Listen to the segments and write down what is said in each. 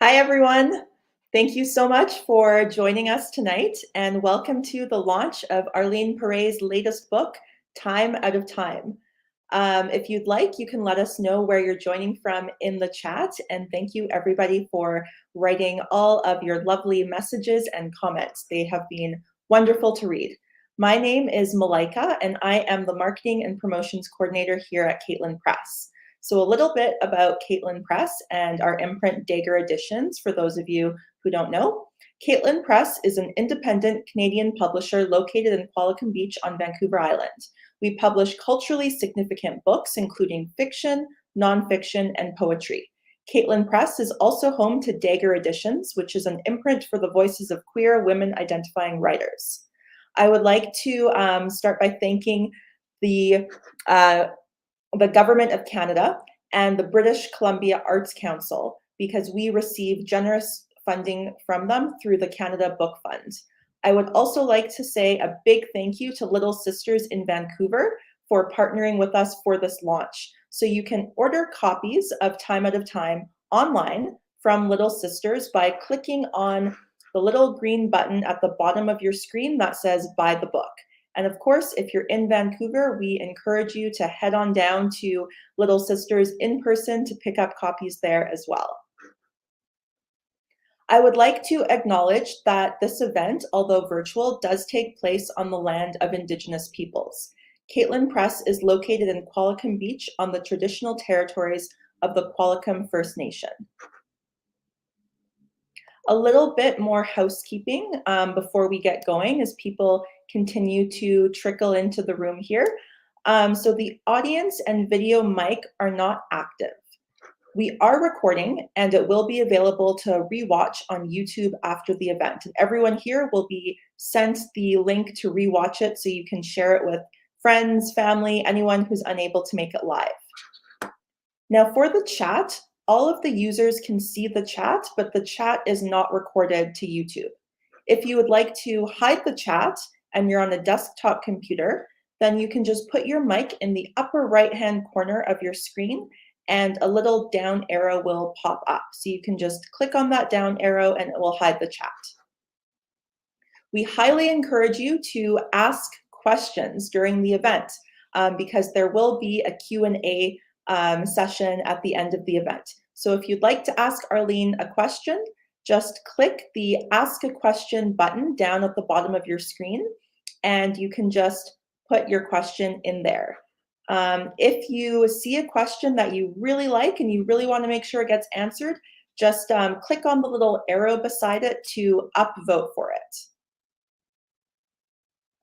Hi, everyone. Thank you so much for joining us tonight, and welcome to the launch of Arleen Paré's latest book, Time Out of Time. If you'd like, you can let us know where you're joining from in the chat, and thank you everybody for writing all of your lovely messages and comments. They have been wonderful to read. My name is Malaika, and I am the Marketing and Promotions Coordinator here at Caitlin Press. So a little bit about Caitlin Press and our imprint Dagger Editions for those of you who don't know. Caitlin Press is an independent Canadian publisher located in Qualicum Beach on Vancouver Island. We publish culturally significant books, including fiction, nonfiction, and poetry. Caitlin Press is also home to Dagger Editions, which is an imprint for the voices of queer women-identifying writers. I would like to start by thanking the Government of Canada and the British Columbia Arts Council because we receive generous funding from them through the Canada Book Fund. I would also like to say a big thank you to Little Sisters in Vancouver for partnering with us for this launch. So you can order copies of Time Out of Time online from Little Sisters by clicking on the little green button at the bottom of your screen that says buy the book. And of course, if you're in Vancouver, we encourage you to head on down to Little Sisters in person to pick up copies there as well. I would like to acknowledge that this event, although virtual, does take place on the land of Indigenous peoples. Caitlin Press is located in Qualicum Beach on the traditional territories of the Qualicum First Nation. A little bit more housekeeping before we get going as people continue to trickle into the room here. So the audience and video mic are not active. We are recording and it will be available to rewatch on YouTube after the event. And everyone here will be sent the link to rewatch it so you can share it with friends, family, anyone who's unable to make it live. Now for the chat, all of the users can see the chat, but the chat is not recorded to YouTube. If you would like to hide the chat and you're on a desktop computer, then you can just put your mic in the upper right-hand corner of your screen and a little down arrow will pop up. So you can just click on that down arrow and it will hide the chat. We highly encourage you to ask questions during the event because there will be a Q&A session at the end of the event. So if you'd like to ask Arleen a question, just click the Ask a Question button down at the bottom of your screen, and you can just put your question in there. If you see a question that you really like and you really want to make sure it gets answered, just click on the little arrow beside it to upvote for it.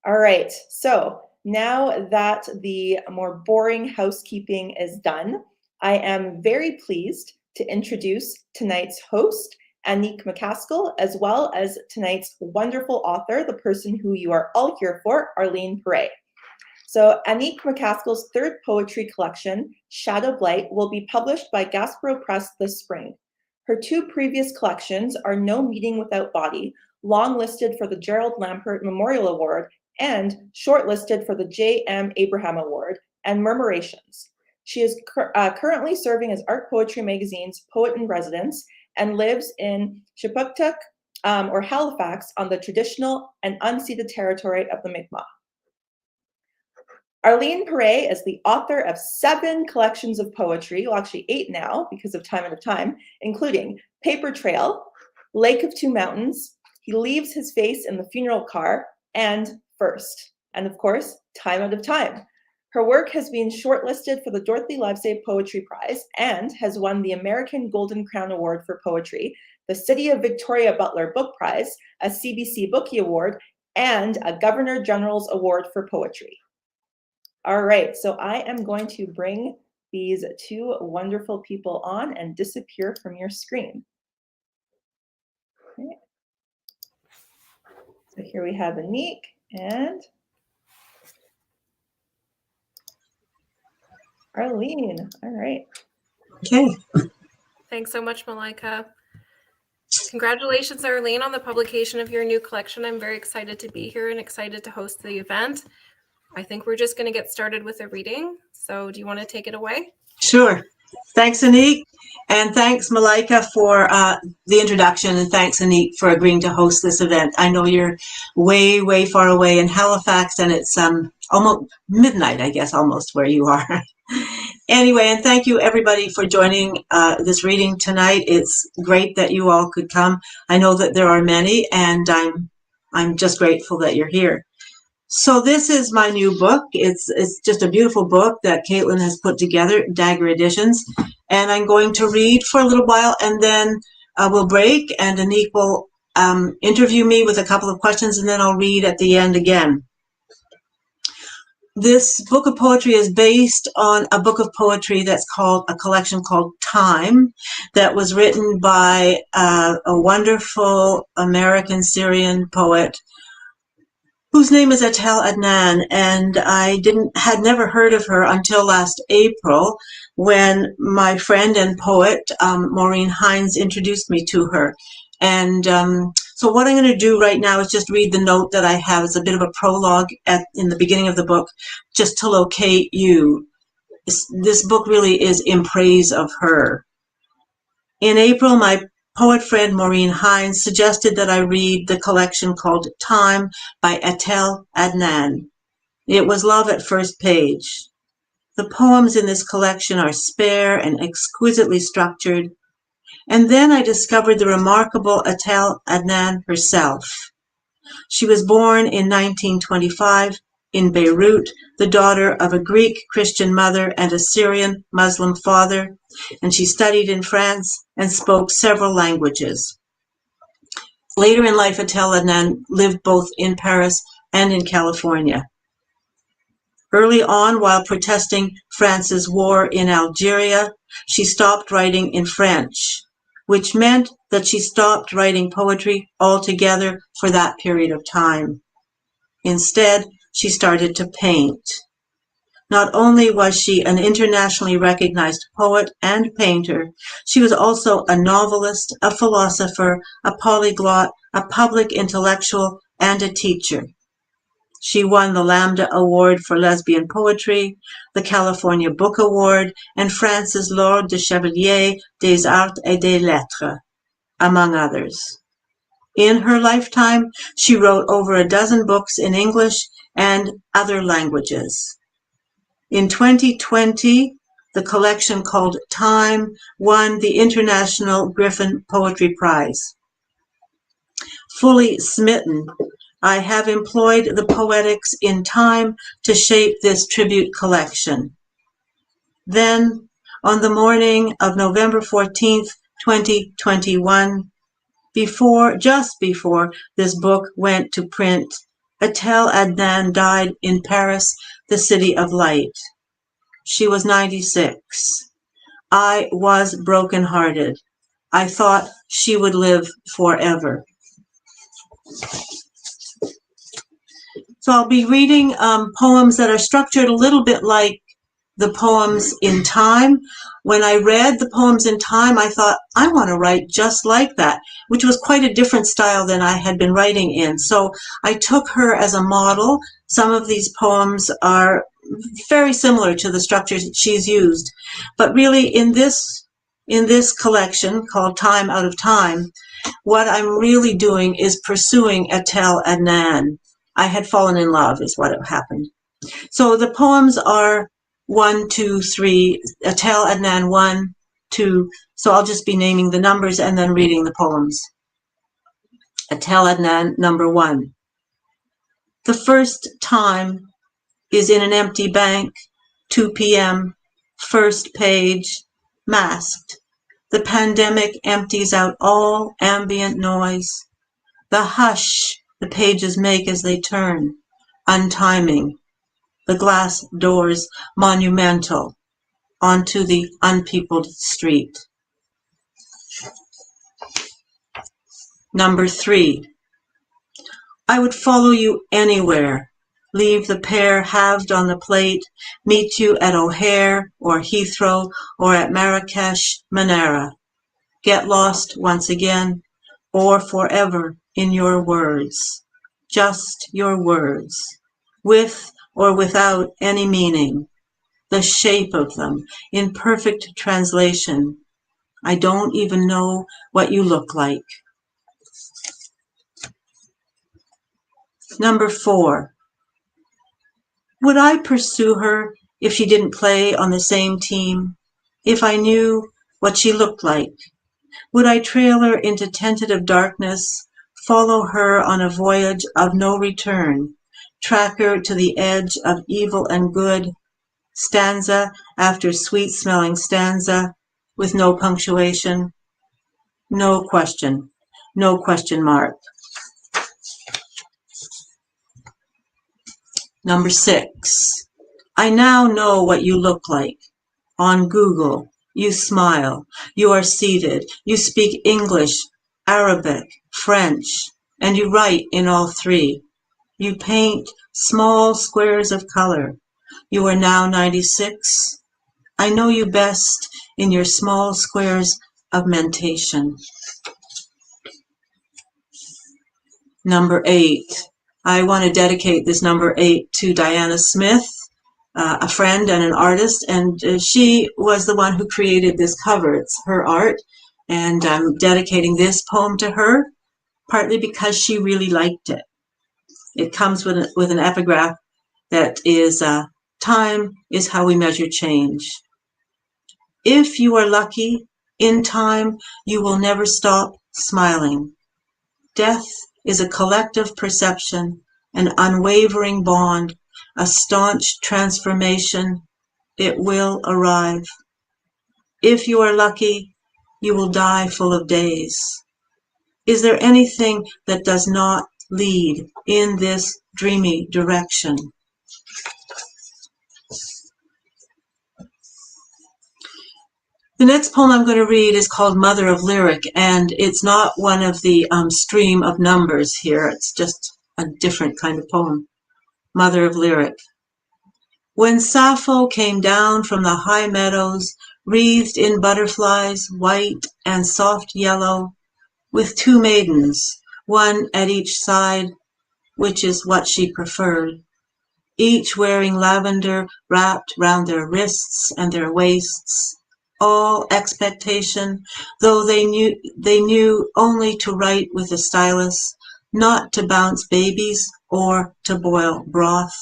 All right, so now that the more boring housekeeping is done, I am very pleased to introduce tonight's host, Annick MacAskill, as well as tonight's wonderful author, the person who you are all here for, Arleen Paré. So Annick MacAskill's third poetry collection, Shadow Blight, will be published by Gaspereau Press this spring. Her two previous collections are No Meeting Without Body, longlisted for the Gerald Lampert Memorial Award, and shortlisted for the J.M. Abraham Award, and Murmurations. She is currently serving as Art Poetry Magazine's Poet-in-Residence and lives in Shipuktuk or Halifax on the traditional and unceded territory of the Mi'kmaq. Arleen Paré is the author of 7 collections of poetry, well actually 8 now because of Time Out of Time, including Paper Trail, Lake of Two Mountains, He Leaves His Face in the Funeral Car, and First, and of course, Time Out of Time. Her work has been shortlisted for the Dorothy Livesay Poetry Prize and has won the American Golden Crown Award for Poetry, the City of Victoria Butler Book Prize, a CBC Bookie Award, and a Governor General's Award for Poetry. All right, so I am going to bring these two wonderful people on and disappear from your screen. Okay. So here we have Annick and Arleen. All right. Okay. Thanks so much, Malaika. Congratulations, Arleen, on the publication of your new collection. I'm very excited to be here and excited to host the event. I think we're just going to get started with a reading. So do you want to take it away? Sure. Thanks, Annick. And thanks, Malika, for the introduction. And thanks, Annick, for agreeing to host this event. I know you're way, way far away in Halifax, and it's almost midnight, I guess, almost where you are. Anyway, and thank you, everybody, for joining this reading tonight. It's great that you all could come. I know that there are many, and I'm just grateful that you're here. So this is my new book. It's just a beautiful book that Caitlin has put together, Dagger Editions. And I'm going to read for a little while, and then we'll break, and Annick will interview me with a couple of questions, and then I'll read at the end again. This book of poetry is based on a book of poetry that's called a collection called Time, that was written by a wonderful American Syrian poet whose name is Etel Adnan, and I had never heard of her until last April when my friend and poet Maureen Hines introduced me to her. And so what I'm going to do right now is just read the note that I have. It's a bit of a prologue in the beginning of the book, just to locate you. This book really is in praise of her. In April, my poet friend Maureen Hines suggested that I read the collection called Time by Etel Adnan. It was love at first page. The poems in this collection are spare and exquisitely structured. And then I discovered the remarkable Etel Adnan herself. She was born in 1925 in Beirut, the daughter of a Greek Christian mother and a Syrian Muslim father, and she studied in France and spoke several languages. Later in life, Etel Adnan lived both in Paris and in California. Early on, while protesting France's war in Algeria, she stopped writing in French, which meant that she stopped writing poetry altogether for that period of time. Instead, she started to paint. Not only was she an internationally recognized poet and painter, she was also a novelist, a philosopher, a polyglot, a public intellectual, and a teacher. She won the Lambda Award for Lesbian Poetry, the California Book Award, and France's L'Ordre de Chevalier des Arts et des Lettres, among others. In her lifetime, she wrote over a dozen books in English and other languages. In 2020, the collection called Time won the International Griffin Poetry Prize. Fully smitten, I have employed the poetics in time to shape this tribute collection. Then, on the morning of November 14th, 2021, just before this book went to print, Etel Adnan died in Paris, the City of Light. She was 96. I was brokenhearted. I thought she would live forever. So I'll be reading poems that are structured a little bit like the poems in Time. When I read the poems in Time, I thought, I want to write just like that, which was quite a different style than I had been writing in. So I took her as a model. Some of these poems are very similar to the structures that she's used. But really, in this collection called Time Out of Time, what I'm really doing is pursuing Etel Adnan. I had fallen in love is what happened. So the poems are 1, 2, 3, Etel Adnan 1, 2. So I'll just be naming the numbers and then reading the poems. Etel Adnan number 1. The first time is in an empty bank, 2 p.m., first page, masked. The pandemic empties out all ambient noise. The hush the pages make as they turn, untiming. The glass doors monumental onto the unpeopled street. Number 3. I would follow you anywhere, leave the pear halved on the plate, meet you at O'Hare or Heathrow or at Marrakesh, Manara. Get lost once again or forever in your words, just your words, with or without any meaning. the shape of them, in perfect translation. I don't even know what you look like. Number 4. Would I pursue her if she didn't play on the same team? If I knew what she looked like? Would I trail her into tentative darkness, follow her on a voyage of no return, track her to the edge of evil and good, stanza after sweet-smelling stanza, with no punctuation? No question mark. Number 6. I now know what you look like. On Google, you smile, you are seated, you speak English, Arabic, French, and you write in all 3. You paint small squares of color. You are now 96. I know you best in your small squares of mentation. Number 8. I want to dedicate this number 8 to Diana Smith, a friend and an artist, and she was the one who created this cover. It's her art, and I'm dedicating this poem to her, partly because she really liked it. It comes with an epigraph that is, time is how we measure change. If you are lucky, in time, you will never stop smiling. Death is a collective perception, an unwavering bond, a staunch transformation. It will arrive. If you are lucky, you will die full of days. Is there anything that does not lead in this dreamy direction? The next poem I'm going to read is called Mother of Lyric, and it's not one of the stream of numbers here. It's just a different kind of poem. Mother of Lyric. When Sappho came down from the high meadows, wreathed in butterflies, white and soft yellow, with 2 maidens, one at each side, which is what she preferred, each wearing lavender wrapped round their wrists and their waists, all expectation, though they knew only to write with a stylus, not to bounce babies or to boil broth,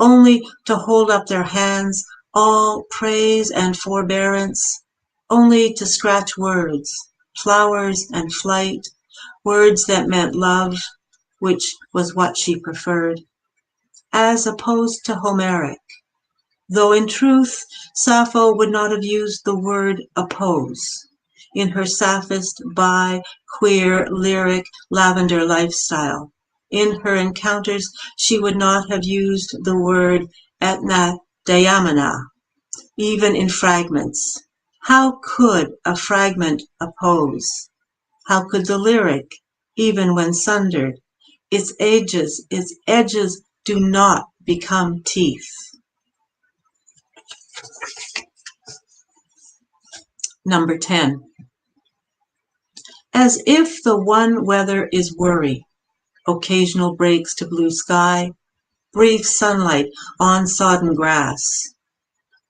only to hold up their hands, all praise and forbearance, only to scratch words, flowers and flight, words that meant love, which was what she preferred, as opposed to Homeric, though in truth Sappho would not have used the word oppose in her Sapphist bi, queer, lyric, lavender lifestyle. In her encounters, she would not have used the word etna dayamana, even in fragments. How could a fragment oppose? How could the lyric, even when sundered? Its edges do not become teeth. Number 10. As if the one weather is worry, occasional breaks to blue sky, brief sunlight on sodden grass.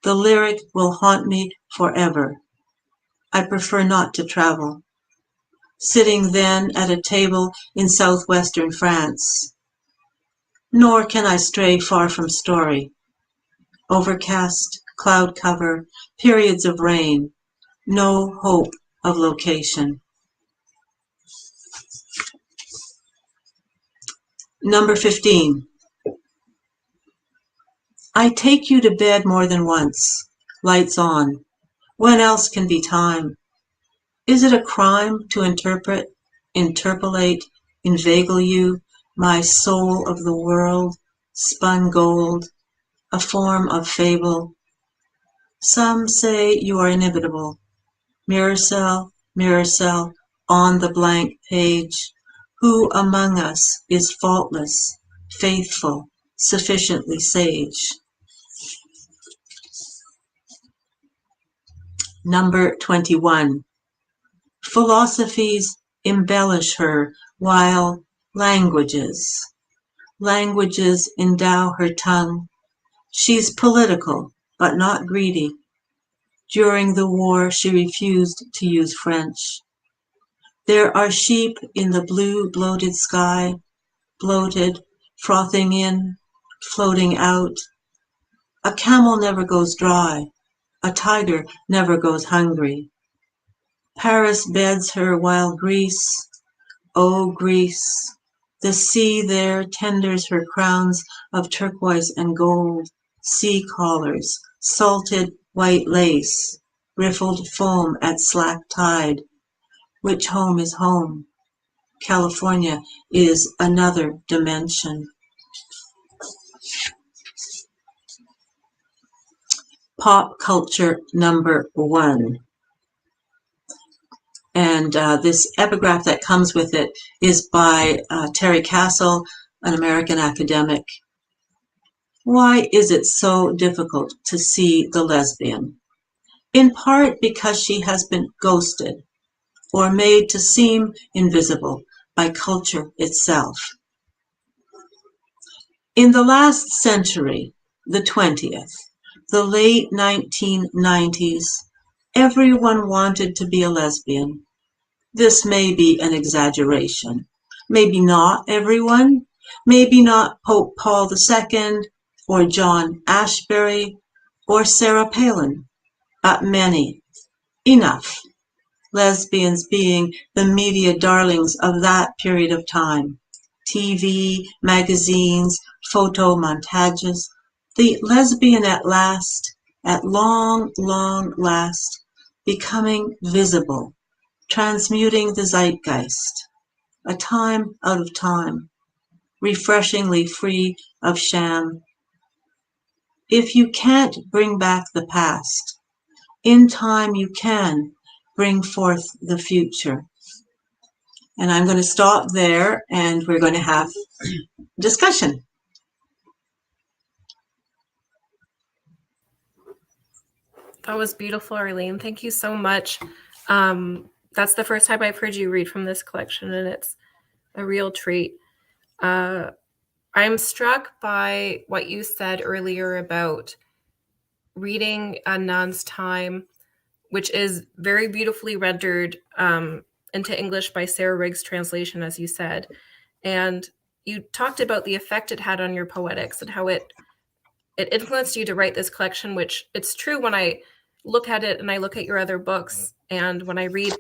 The lyric will haunt me forever. I prefer not to travel. Sitting then at a table in southwestern France. Nor can I stray far from story. Overcast, cloud cover, periods of rain, no hope of location. Number 15. I take you to bed more than once, lights on. When else can be time? Is it a crime to interpolate, inveigle you, my soul of the world, spun gold, a form of fable? Some say you are inimitable. Mirror cell, on the blank page. Who among us is faultless, faithful, sufficiently sage? Number 21. Philosophies embellish her, while languages endow her tongue. She's political, but not greedy. During the war, she refused to use French. There are sheep in the blue, bloated sky, bloated, frothing in, floating out. A camel never goes dry. A tiger never goes hungry. Paris beds her while Greece, oh Greece, the sea there tenders her crowns of turquoise and gold, sea collars, salted white lace, riffled foam at slack tide. Which home is home? California is another dimension. Pop culture number 1. And this epigraph that comes with it is by Terry Castle, an American academic. Why is it so difficult to see the lesbian? In part because she has been ghosted or made to seem invisible by culture itself. In the last century, the 20th, the late 1990s, everyone wanted to be a lesbian. This may be an exaggeration. Maybe not everyone. Maybe not Pope Paul II or John Ashbery or Sarah Palin, but many. Enough. Lesbians being the media darlings of that period of time. TV, magazines, photo montages. The lesbian at last, at long, long last, becoming visible, transmuting the zeitgeist, a time out of time, refreshingly free of sham. If you can't bring back the past, in time you can bring forth the future. And I'm going to stop there and we're going to have discussion. That was beautiful, Arleen. Thank you so much. That's the first time I've heard you read from this collection, and it's a real treat. I'm struck by what you said earlier about reading Adnan's Time, which is very beautifully rendered into English by Sarah Rigg's translation, as you said. And you talked about the effect it had on your poetics and how it influenced you to write this collection, which it's true when I look at it and I look at your other books. And when I read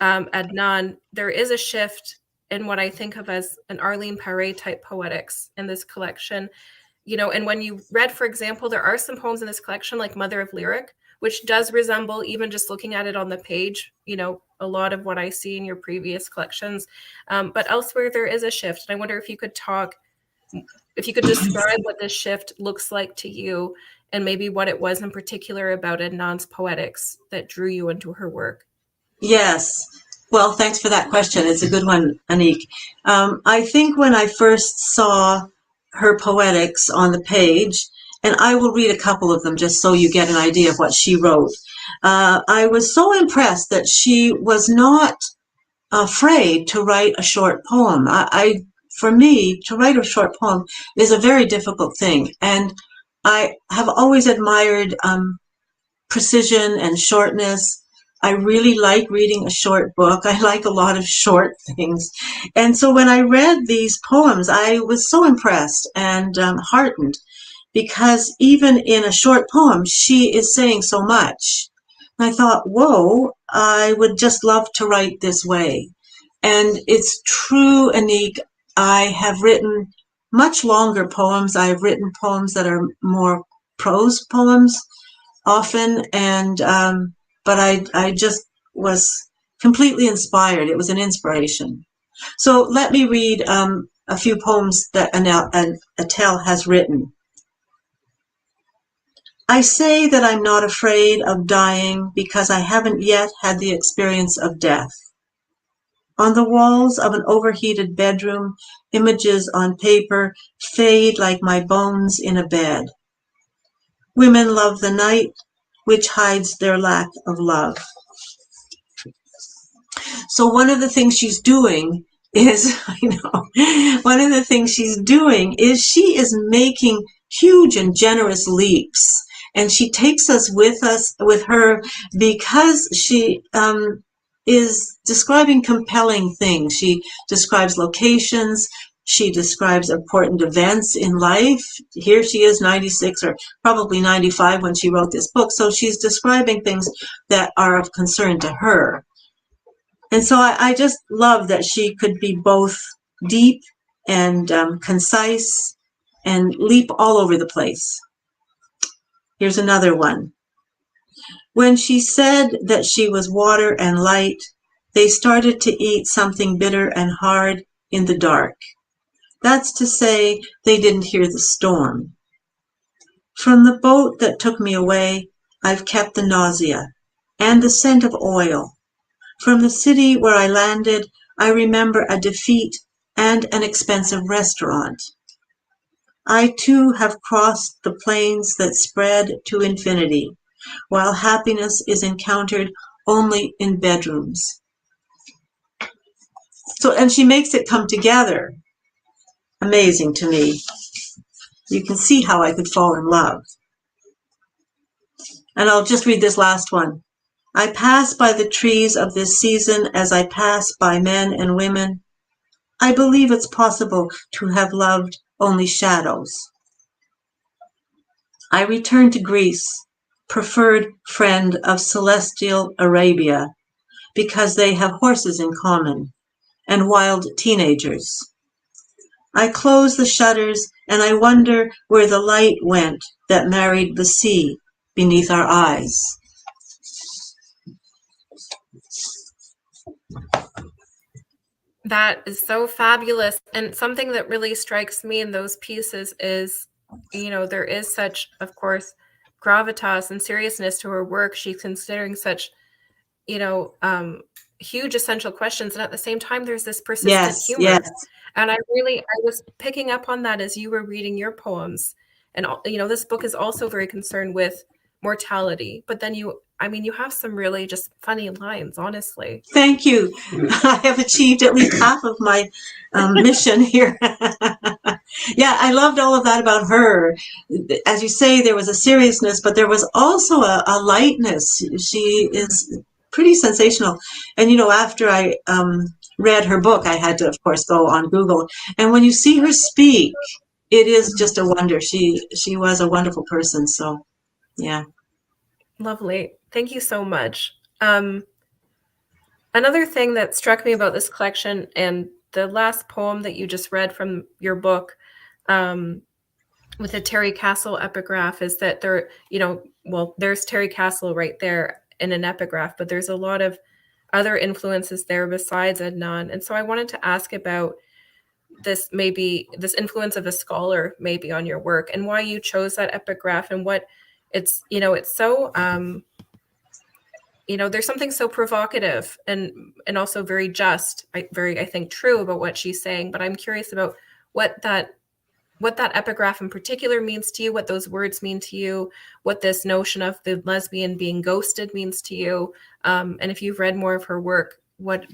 Adnan, there is a shift in what I think of as an Arleen Paré type poetics in this collection. You know, and when you read, for example, there are some poems in this collection like Mother of Lyric, which does resemble, even just looking at it on the page, you know, a lot of what I see in your previous collections. But elsewhere, there is a shift. And I wonder if you could describe what this shift looks like to you and maybe what it was in particular about Adnan's poetics that drew you into her work. Yes. Well, thanks for that question. It's a good one, Annick. I think when I first saw her poetics on the page, and I will read a couple of them just so you get an idea of what she wrote. I was so impressed that she was not afraid to write a short poem. For me, to write a short poem is a very difficult thing. And I have always admired precision and shortness. I really like reading a short book. I like a lot of short things. And so when I read these poems, I was so impressed and heartened, because even in a short poem, she is saying so much. And I thought, whoa, I would just love to write this way. And it's true, Annick, I have written much longer poems. I've written poems that are more prose poems often, and but I just was completely inspired. It was an inspiration. So let me read a few poems that Etel has written. I say that I'm not afraid of dying because I haven't yet had the experience of death. On the walls of an overheated bedroom, images on paper fade like my bones in a bed. Women love the night, which hides their lack of love. So one of the things she's doing is, one of the things she's doing is she is making huge and generous leaps. and she takes us with her because she is describing compelling things. She describes locations. She describes important events in life. Here she is, 96 or probably 95 when she wrote this book. So she's describing things that are of concern to her. And so I just love that she could be both deep and concise and leap all over the place. Here's another one. When she said that she was water and light, they started to eat something bitter and hard in the dark. That's to say, they didn't hear the storm. From the boat that took me away, I've kept the nausea and the scent of oil. From the city where I landed, I remember a defeat and an expensive restaurant. I too have crossed the plains that spread to infinity, while happiness is encountered only in bedrooms. So, and she makes it come together. Amazing to me. You can see how I could fall in love. And I'll just read this last one. I pass by the trees of this season as I pass by men and women. I believe it's possible to have loved only shadows. I return to Greece, preferred friend of celestial Arabia, because they have horses in common and wild teenagers. I close the shutters and I wonder where the light went that married the sea beneath our eyes. That is so fabulous. And something that really strikes me in those pieces is, you know, there is such, of course, gravitas and seriousness to her work. She's considering such, you know, huge essential questions. And at the same time, there's this persistent humor. Yes. And I was picking up on that as you were reading your poems. And, you know, this book is also very concerned with mortality. But then you have some really just funny lines, honestly. Thank you. I have achieved at least half of my mission here. Yeah, I loved all of that about her. As you say, there was a seriousness, but there was also a lightness. She is pretty sensational. And, you know, after I read her book, I had to, of course, go on Google. And when you see her speak, it is just a wonder. She was a wonderful person. So, yeah. Lovely. Thank you so much. Another thing that struck me about this collection and the last poem that you just read from your book with the Terry Castle epigraph is that there, you know, well, there's Terry Castle right there in an epigraph, but there's a lot of other influences there besides Adnan. And so I wanted to ask about this influence of a scholar maybe on your work and why you chose that epigraph and what it's, you know, it's so, you know, there's something so provocative and also very just, I think, true about what she's saying. But I'm curious about what that epigraph in particular means to you, what those words mean to you, what this notion of the lesbian being ghosted means to you. And if you've read more of her work, what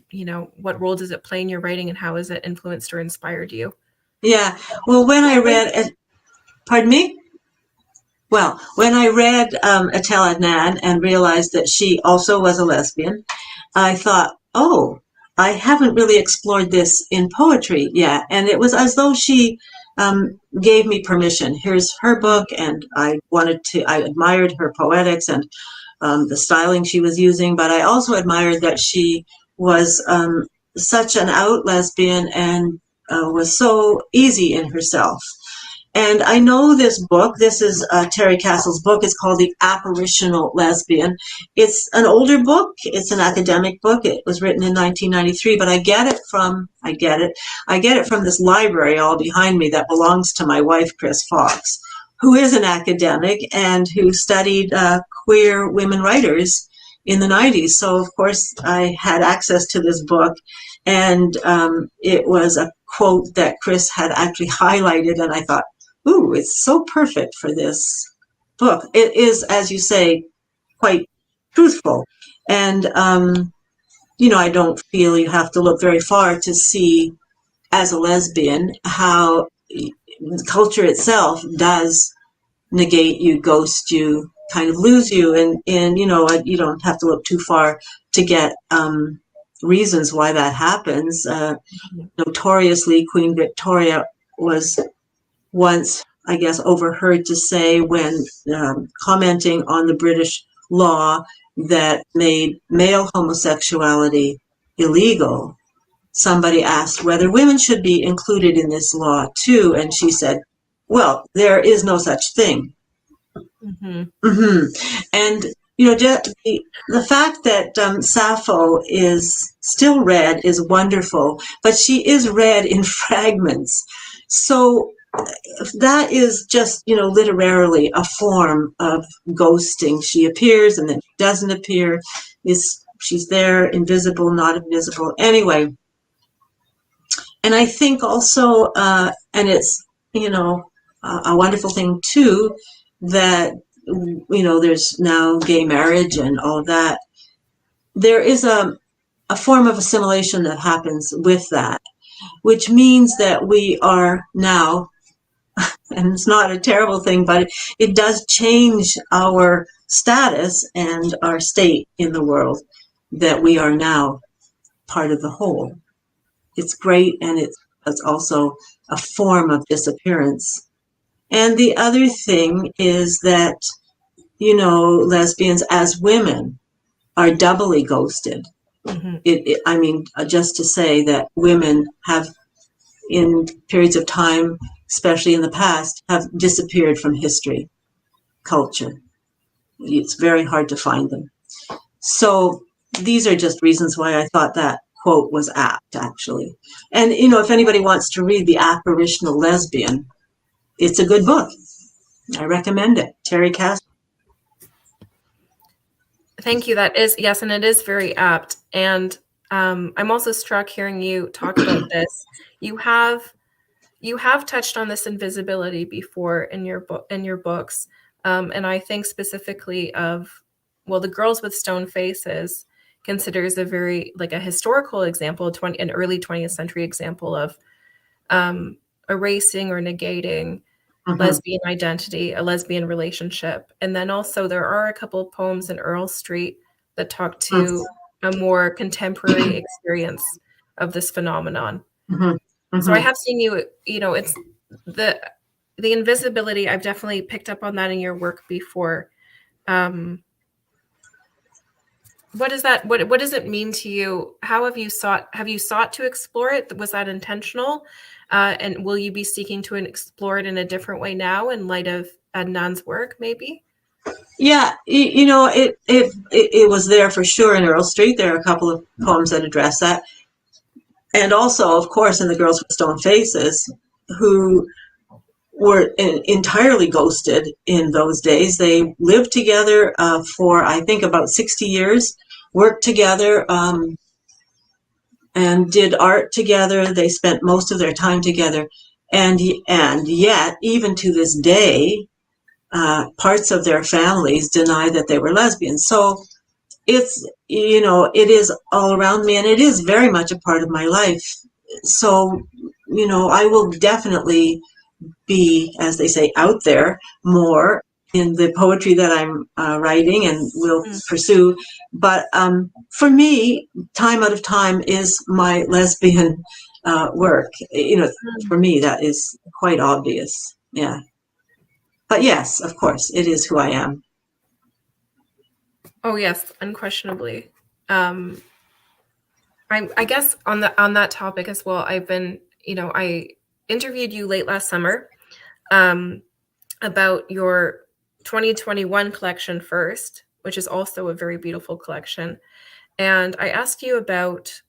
role does it play in your writing and how has it influenced or inspired you? Yeah. Well, when I read, pardon me? Well, when I read Etel Adnan and realized that she also was a lesbian, I thought, oh, I haven't really explored this in poetry yet. And it was as though she gave me permission. Here's her book, and I admired her poetics and the styling she was using, but I also admired that she was such an out lesbian and was so easy in herself. And I know this book, this is Terry Castle's book, it's called The Apparitional Lesbian. It's an older book, it's an academic book, it was written in 1993, but I get it from this library all behind me that belongs to my wife, Chris Fox, who is an academic and who studied queer women writers in the 90s. So, of course, I had access to this book, and it was a quote that Chris had actually highlighted, and I thought, ooh, it's so perfect for this book. It is, as you say, quite truthful. And, you know, I don't feel you have to look very far to see, as a lesbian, how culture itself does negate you, ghost you, kind of lose you. And you know, you don't have to look too far to get reasons why that happens. Notoriously, Queen Victoria was once, I guess, overheard to say when commenting on the British law that made male homosexuality illegal, somebody asked whether women should be included in this law too, and she said, well, there is no such thing. And you know, the fact that Sappho is still read is wonderful, but she is read in fragments. So that is just, you know, literarily a form of ghosting. She appears and then she doesn't appear. She's there, invisible, not invisible. Anyway, and I think also, and it's, you know, a wonderful thing too, that, you know, there's now gay marriage and all of that. There is a form of assimilation that happens with that, which means that we are now, and it's not a terrible thing, but it does change our status and our state in the world, that we are now part of the whole. It's great, and it's also a form of disappearance. And the other thing is that, you know, lesbians as women are doubly ghosted. I mean, just to say that women have, in periods of time, especially in the past, have disappeared from history, culture. It's very hard to find them. So these are just reasons why I thought that quote was apt, actually. And, you know, if anybody wants to read The Apparitional Lesbian, it's a good book. I recommend it. Terry Cass. Thank you. That is, yes, and it is very apt. And I'm also struck hearing you talk about this. You have touched on this invisibility before in your books, and I think specifically of, well, The Girls with Stone Faces considers a very, like, a historical example, an early 20th century example of erasing or negating lesbian identity, a lesbian relationship. And then also there are a couple of poems in Earl Street that talk to a more contemporary experience of this phenomenon. So I have seen you know, it's the invisibility. I've definitely picked up on that in your work before. What is that? What does it mean to you? How have you sought to explore it? Was that intentional? And will you be seeking to explore it in a different way now in light of Adnan's work, maybe? Yeah, you know, it was there for sure in Earl Street. There are a couple of poems that address that. And also, of course, in The Girls with Stone Faces, who were entirely ghosted in those days. They lived together for, I think, about 60 years, worked together, and did art together. They spent most of their time together. And yet, even to this day, parts of their families deny that they were lesbians. So it's, you know, it is all around me, and it is very much a part of my life. So, you know, I will definitely be, as they say, out there more in the poetry that I'm writing and will pursue. But for me, time out of time is my lesbian work. You know, for me, that is quite obvious. Yeah. But yes, of course, it is who I am. Oh yes, unquestionably. I guess on that topic as well, I've been, you know, I interviewed you late last summer about your 2021 collection First, which is also a very beautiful collection. And I asked you about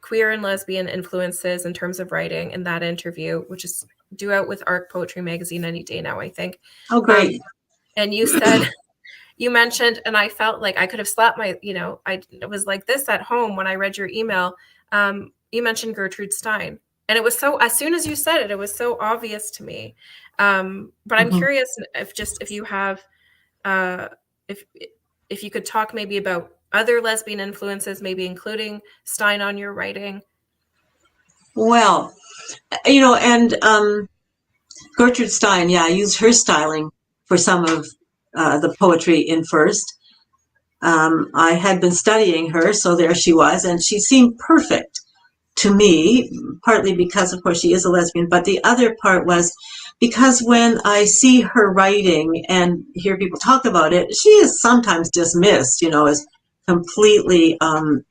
queer and lesbian influences in terms of writing in that interview, which is due out with Arc Poetry Magazine any day now, I think. Oh, great. And you said, you mentioned, and I felt like I could have slapped my, you know, I was like this at home when I read your email. You mentioned Gertrude Stein. And it was so, as soon as you said it, it was so obvious to me. But I'm curious if you have, if you could talk maybe about other lesbian influences, maybe including Stein on your writing. Well, you know, and Gertrude Stein, yeah, I used her styling for some of the poetry in first. I had been studying her, so there she was, and she seemed perfect to me, partly because, of course, she is a lesbian, but the other part was because when I see her writing and hear people talk about it, she is sometimes dismissed, as completely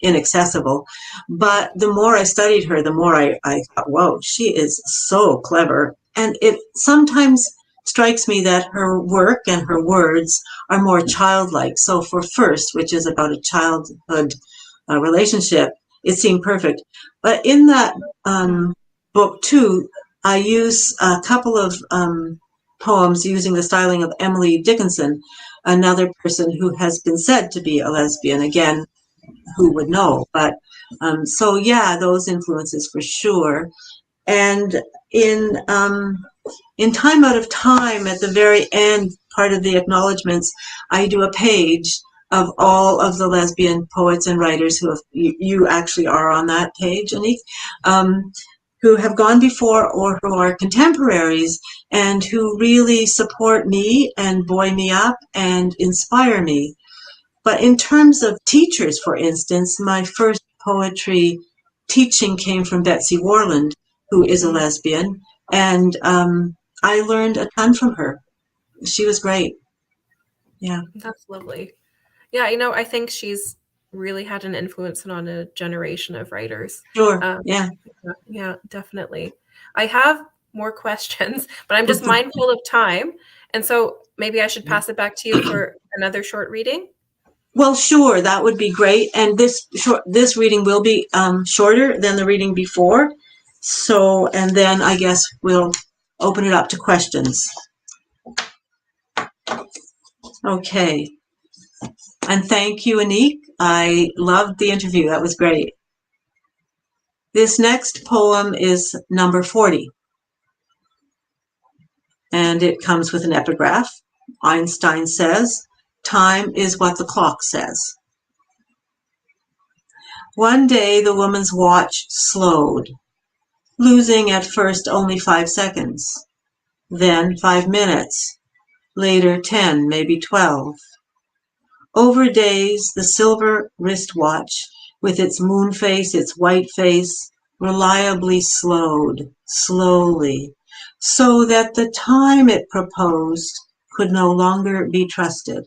inaccessible. But the more I studied her, the more I thought, whoa, she is so clever. And it sometimes strikes me that her work and her words are more childlike. So for First, which is about a childhood relationship, it seemed perfect. But in that book, too, I use a couple of poems using the styling of Emily Dickinson, another person who has been said to be a lesbian. Again, who would know? But so, yeah, those influences for sure. And in Time Out of Time, at the very end, part of the acknowledgments, I do a page of all of the lesbian poets and writers who have, you actually are on that page, Annick, who have gone before or who are contemporaries and who really support me and buoy me up and inspire me. But in terms of teachers, for instance, my first poetry teaching came from Betsy Warland, who is a lesbian, and I learned a ton from her. She was great. Yeah. That's lovely. Yeah, I think she's really had an influence on a generation of writers. Sure. Yeah. Yeah, definitely. I have more questions, but I'm just mindful of time. And so maybe I should pass it back to you for another short reading. Well, sure, that would be great. And this reading will be shorter than the reading before. So, and then I guess we'll open it up to questions. Okay. And thank you, Annick. I loved the interview. That was great. This next poem is number 40. And it comes with an epigraph. Einstein says, "Time is what the clock says." One day the woman's watch slowed, losing at first only 5 seconds, then 5 minutes, later 10, maybe 12. Over days, the silver wristwatch, with its moon face, its white face, reliably slowed, slowly, so that the time it proposed could no longer be trusted.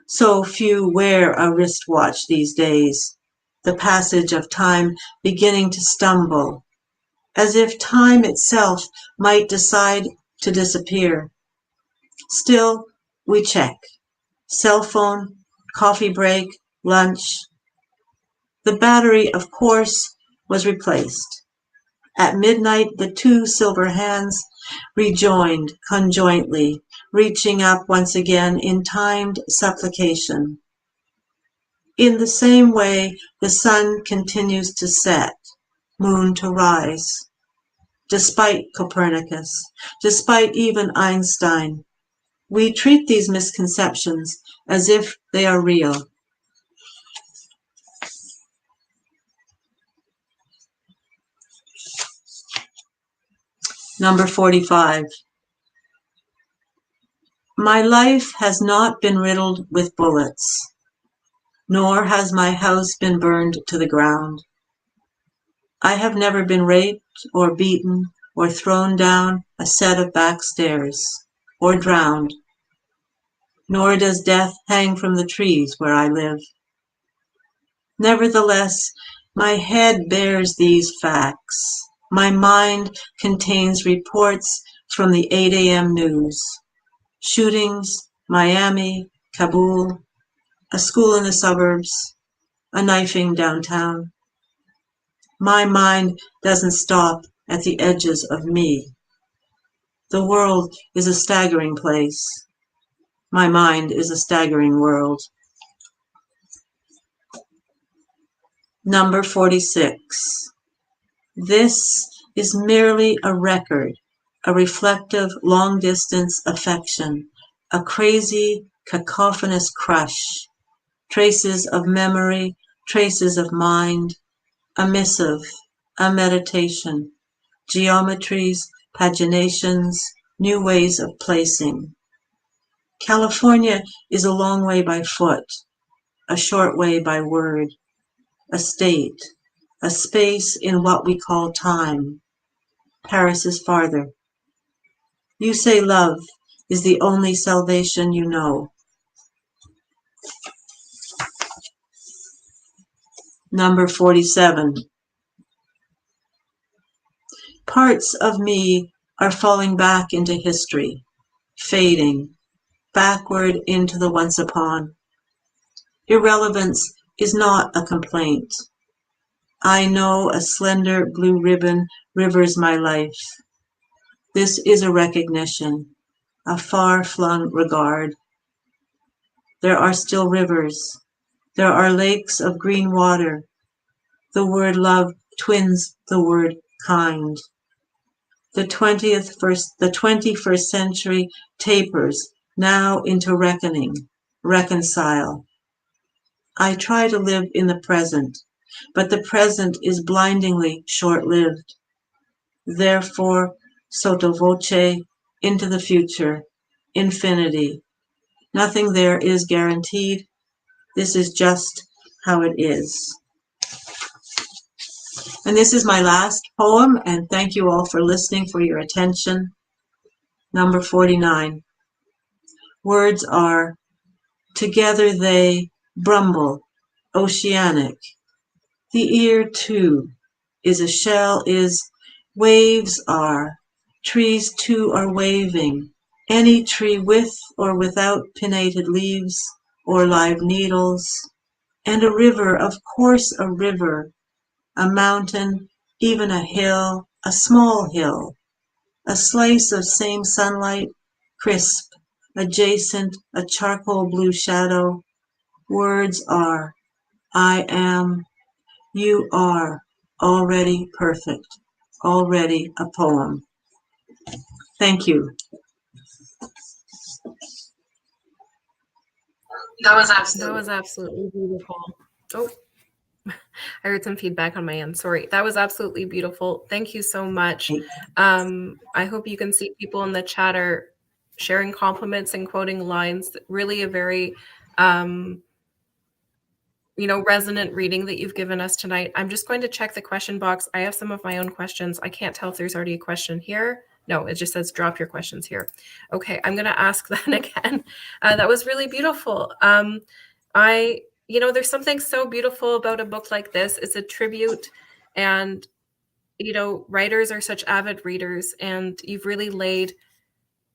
So few wear a wristwatch these days, the passage of time beginning to stumble, as if time itself might decide to disappear. Still, we check. Cell phone, coffee break, lunch. The battery, of course, was replaced. At midnight, the two silver hands rejoined conjointly, reaching up once again in timed supplication. In the same way, the sun continues to set, moon to rise. Despite Copernicus, despite even Einstein, we treat these misconceptions as if they are real. Number 45. My life has not been riddled with bullets, nor has my house been burned to the ground. I have never been raped or beaten or thrown down a set of back stairs or drowned, nor does death hang from the trees where I live. Nevertheless, my head bears these facts. My mind contains reports from the 8 a.m. news. Shootings, Miami, Kabul, a school in the suburbs, a knifing downtown. My mind doesn't stop at the edges of me. The world is a staggering place. My mind is a staggering world. Number 46. This is merely a record, a reflective long-distance affection, a crazy, cacophonous crush, traces of memory, traces of mind, a missive, a meditation, geometries, paginations, new ways of placing, California is a long way by foot, a short way by word, a state, a space in what we call time. Paris is farther. You say love is the only salvation you know. Number 47. Parts of me are falling back into history, fading, backward into the once upon. Irrelevance is not a complaint. I know a slender blue ribbon rivers my life. This is a recognition, a far-flung regard. There are still rivers. There are lakes of green water. The word love twins the word kind. The 21st century tapers now into reckoning, reconcile. I try to live in the present, but the present is blindingly short-lived. Therefore, sotto voce, into the future, infinity. Nothing there is guaranteed. This is just how it is. And this is my last poem, and thank you all for listening, for your attention. Number 49. Words are, together they brumble, oceanic. The ear, too, is a shell, is, waves are, trees, too, are waving, any tree with or without pinnated leaves or live needles, and a river, of course a river, a mountain, even a hill, a small hill, a slice of same sunlight, crisp, adjacent, a charcoal blue shadow. Words are, I am, you are, already perfect, already a poem. Thank you. That was absolutely beautiful. Oh, I heard some feedback on my end. Sorry. That was absolutely beautiful. Thank you so much. I hope you can see people in the chat are sharing compliments and quoting lines. Really a very, resonant reading that you've given us tonight. I'm just going to check the question box. I have some of my own questions. I can't tell if there's already a question here. No, it just says drop your questions here. Okay, I'm going to ask that again. That was really beautiful. There's something so beautiful about a book like this. It's a tribute, and, writers are such avid readers, and you've really laid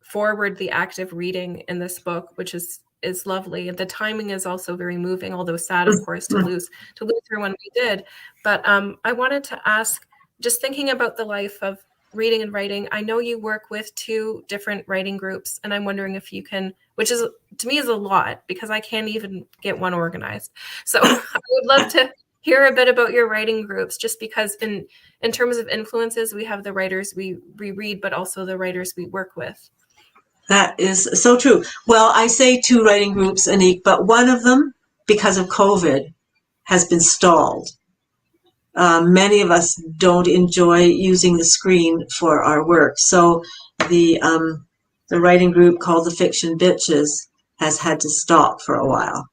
forward the act of reading in this book, which is lovely. And the timing is also very moving, although sad, of course, to lose her when we did. But I wanted to ask, just thinking about the life of reading and writing, I know you work with 2 different writing groups, and I'm wondering if you can, which is to me is a lot because I can't even get one organized. So I would love to hear a bit about your writing groups, just because in terms of influences, we have the writers we read, but also the writers we work with. That is so true. Well, I say 2 writing groups, Annick, but one of them, because of COVID, has been stalled. Many of us don't enjoy using the screen for our work. So the writing group called the Fiction Bitches has had to stop for a while.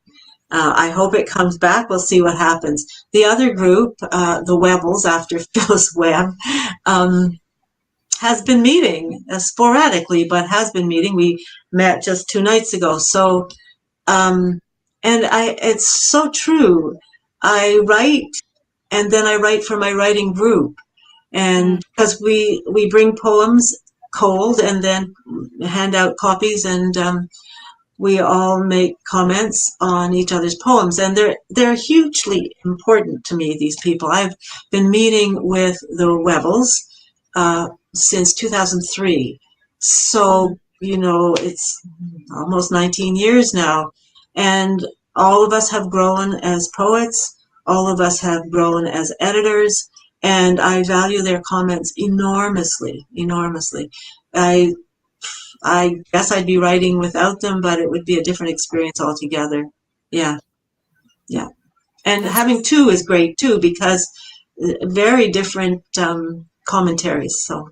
I hope it comes back. We'll see what happens. The other group, the Webbles, after Phyllis Webb, has been meeting sporadically, but has been meeting. We met just 2 nights ago. So, it's so true. I write, and then I write for my writing group. And because we bring poems cold and then hand out copies, and we all make comments on each other's poems, and they're hugely important to me, these people. I've been meeting with the Webbles since 2003. So, it's almost 19 years now. And all of us have grown as poets. All of us have grown as editors. And I value their comments enormously, enormously. I guess I'd be writing without them, but it would be a different experience altogether. Yeah. Yeah. And having 2 is great too, because very different commentaries. So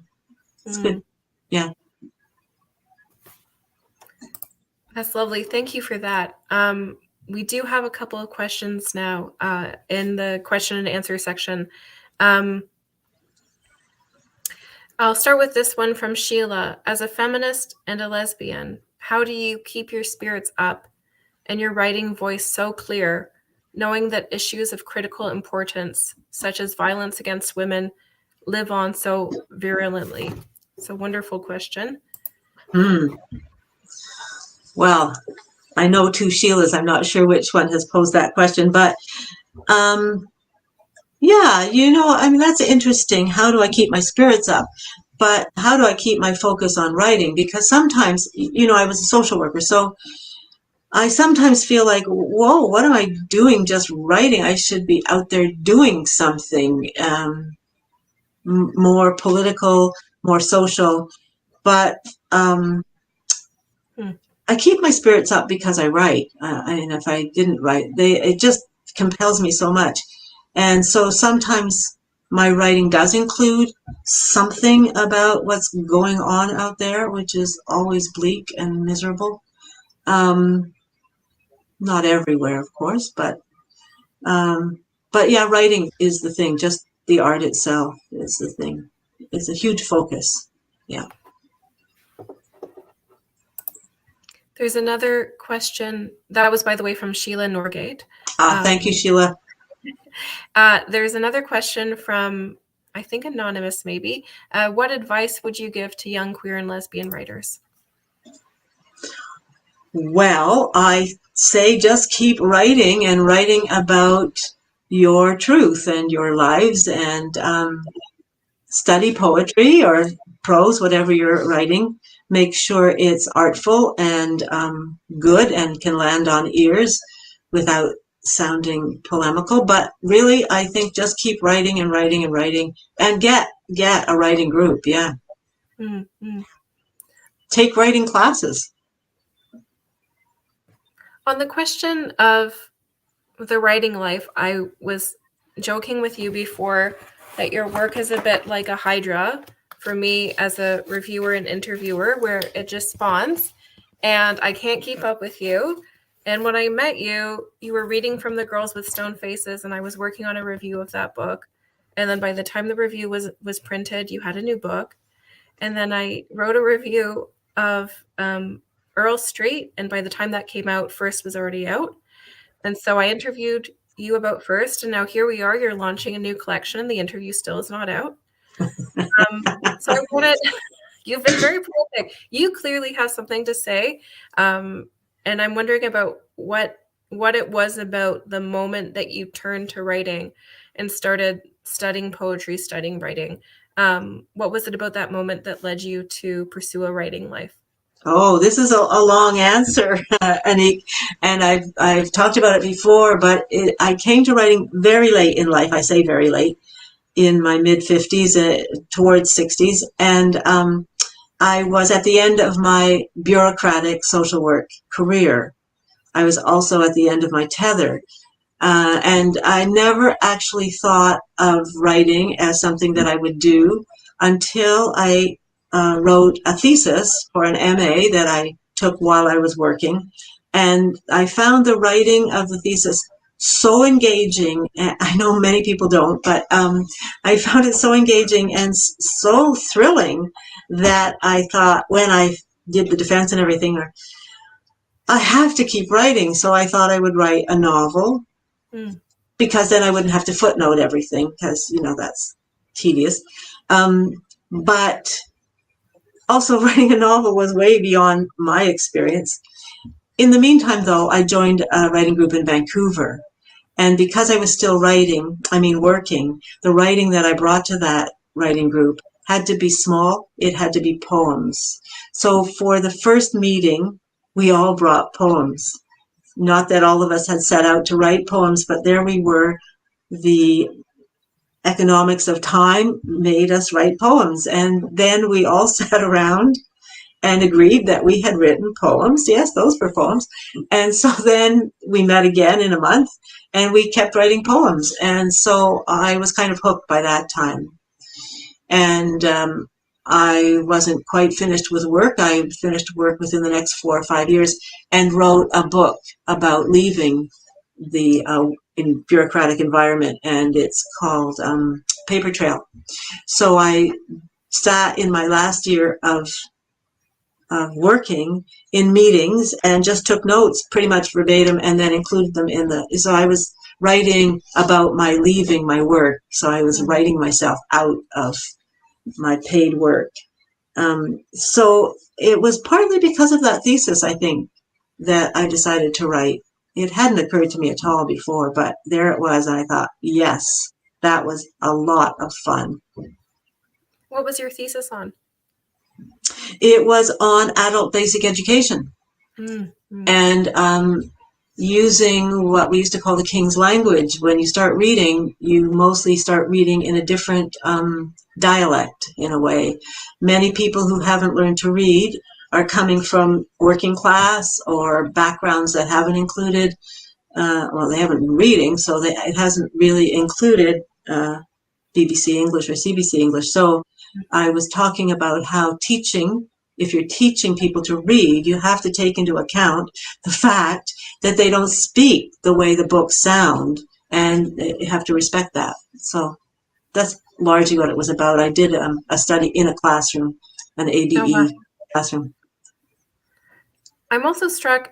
it's good. Yeah. That's lovely. Thank you for that. We do have a couple of questions now in the question and answer section. I'll start with this one from Sheila. As a feminist and a lesbian, how do you keep your spirits up and your writing voice so clear, knowing that issues of critical importance, such as violence against women, live on so virulently? It's a wonderful question. Well, I know two Sheilas. I'm not sure which one has posed that question, but yeah, that's interesting. How do I keep my spirits up? But how do I keep my focus on writing? Because sometimes, I was a social worker, so I sometimes feel like, whoa, what am I doing just writing? I should be out there doing something more political, more social. But I keep my spirits up because I write. And if I didn't write, it just compels me so much. And so sometimes my writing does include something about what's going on out there, which is always bleak and miserable. Not everywhere, of course, but yeah, writing is the thing. Just the art itself is the thing. It's a huge focus. Yeah. There's another question. That was, by the way, from Sheila Norgate. Thank you, Sheila. There's another question from, I think, anonymous maybe. What advice would you give to young queer and lesbian writers? Well, I say just keep writing and writing about your truth and your lives, and study poetry or prose, whatever you're writing. Make sure it's artful and good and can land on ears without sounding polemical. But really, I think just keep writing and writing and writing, and get a writing group. Yeah. Mm-hmm. Take writing classes. On the question of the writing life, I was joking with you before that your work is a bit like a hydra for me as a reviewer and interviewer, where it just spawns and I can't keep up with you. And when I met you, you were reading from The Girls with Stone Faces, and I was working on a review of that book. And then by the time the review was printed, you had a new book. And then I wrote a review of Earl Street, and by the time that came out, First was already out. And so I interviewed you about First, and now here we are. You're launching a new collection. The interview still is not out. So I wanted, you've been very prolific. You clearly have something to say. And I'm wondering about what it was about the moment that you turned to writing and started studying poetry, studying writing. What was it about that moment that led you to pursue a writing life? Oh, this is a long answer, Annick, and I've talked about it before, but I came to writing very late in life. I say very late, in my mid-50s, towards 60s, and I was at the end of my bureaucratic social work career. I was also at the end of my tether, and I never actually thought of writing as something that I would do until I wrote a thesis for an MA that I took while I was working. And I found the writing of the thesis so engaging. I know many people don't, but I found it so engaging and so thrilling that I thought, when I did the defense and everything, I have to keep writing. So I thought I would write a novel, because then I wouldn't have to footnote everything, because, that's tedious. But also, writing a novel was way beyond my experience. In the meantime, though, I joined a writing group in Vancouver. And because I was still working, the writing that I brought to that writing group had to be small. It had to be poems. So for the first meeting, we all brought poems. Not that all of us had set out to write poems, but there we were. The economics of time made us write poems. And then we all sat around and agreed that we had written poems. Yes, those were poems. And so then we met again in a month, and we kept writing poems. And so I was kind of hooked by that time. And I wasn't quite finished with work. I finished work within the next 4 or 5 years and wrote a book about leaving the bureaucratic environment, and it's called Paper Trail. So I sat in my last year of working in meetings and just took notes pretty much verbatim and then included them in so I was writing about my leaving my work. So I was writing myself out of my paid work. So it was partly because of that thesis, I think, that I decided to write. It hadn't occurred to me at all before, but there it was. And I thought, yes, that was a lot of fun. What was your thesis on? It was on adult basic education. Mm-hmm. And using what we used to call the King's language. When you start reading, you mostly start reading in a different dialect, in a way. Many people who haven't learned to read are coming from working class or backgrounds that haven't included, they haven't been reading, so it hasn't really included BBC English or CBC English. So I was talking about how if you're teaching people to read, you have to take into account the fact that they don't speak the way the books sound, and you have to respect that. So that's largely what it was about. I did a study in a classroom, an ABE classroom. I'm also struck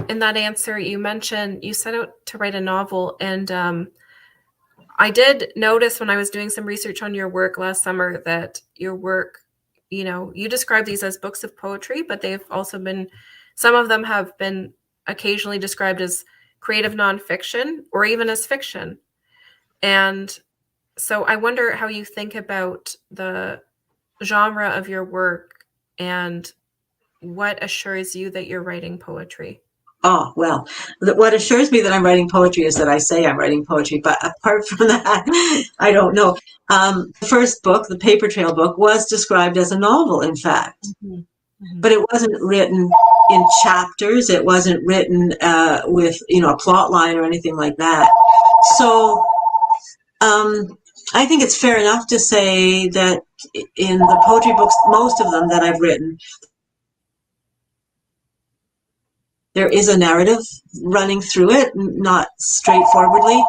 in that answer. You mentioned you set out to write a novel, and I did notice when I was doing some research on your work last summer that your work, you describe these as books of poetry, but they've also been, some of them have been occasionally described as creative nonfiction or even as fiction. And so I wonder how you think about the genre of your work and what assures you that you're writing poetry. Oh, well, what assures me that I'm writing poetry is that I say I'm writing poetry. But apart from that, I don't know. The first book, the Paper Trail book, was described as a novel, in fact. Mm-hmm. Mm-hmm. But it wasn't written in chapters. It wasn't written with, a plot line or anything like that. So I think it's fair enough to say that in the poetry books, most of them that I've written, there is a narrative running through it, not straightforwardly,